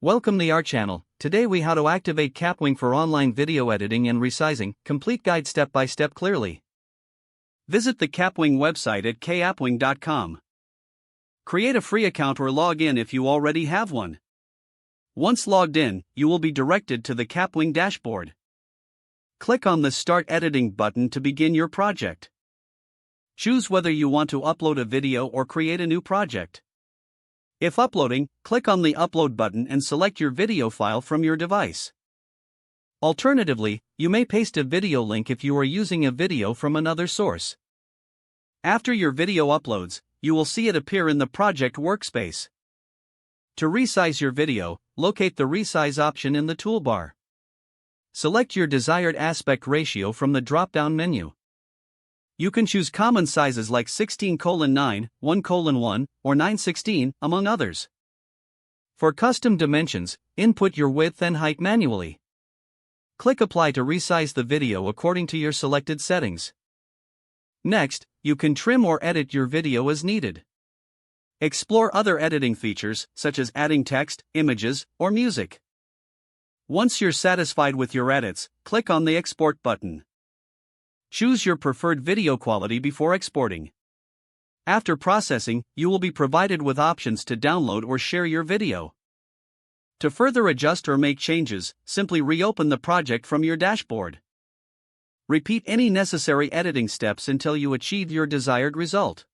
Welcome to our channel. Today we how to activate Kapwing for online video editing and resizing, complete guide step by step clearly. Visit the Kapwing website at kapwing.com. Create a free account or log in if you already have one. Once logged in, you will be directed to the Kapwing dashboard. Click on the Start Editing button to begin your project. Choose whether you want to upload a video or create a new project. If uploading, click on the Upload button and select your video file from your device. Alternatively, you may paste a video link if you are using a video from another source. After your video uploads, you will see it appear in the project workspace. To resize your video, locate the Resize option in the toolbar. Select your desired aspect ratio from the drop-down menu. You can choose common sizes like 16:9, 1:1, or 9:16, among others. For custom dimensions, input your width and height manually. Click Apply to resize the video according to your selected settings. Next, you can trim or edit your video as needed. Explore other editing features, such as adding text, images, or music. Once you're satisfied with your edits, click on the Export button. Choose your preferred video quality before exporting. After processing, you will be provided with options to download or share your video. To further adjust or make changes, simply reopen the project from your dashboard. Repeat any necessary editing steps until you achieve your desired result.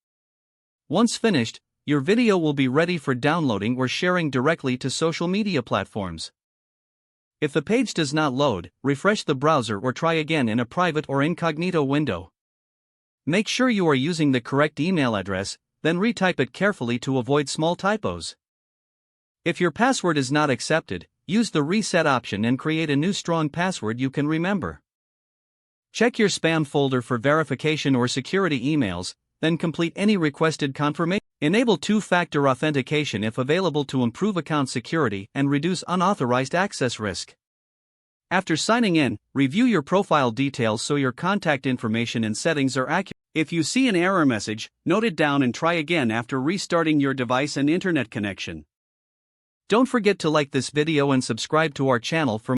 Once finished, your video will be ready for downloading or sharing directly to social media platforms. If the page does not load, refresh the browser or try again in a private or incognito window. Make sure you are using the correct email address, then retype it carefully to avoid small typos. If your password is not accepted, use the reset option and create a new strong password you can remember. Check your spam folder for verification or security emails, then complete any requested confirmation. Enable two-factor authentication if available to improve account security and reduce unauthorized access risk. After signing in, review your profile details so your contact information and settings are accurate. If you see an error message, note it down and try again after restarting your device and internet connection. Don't forget to like this video and subscribe to our channel for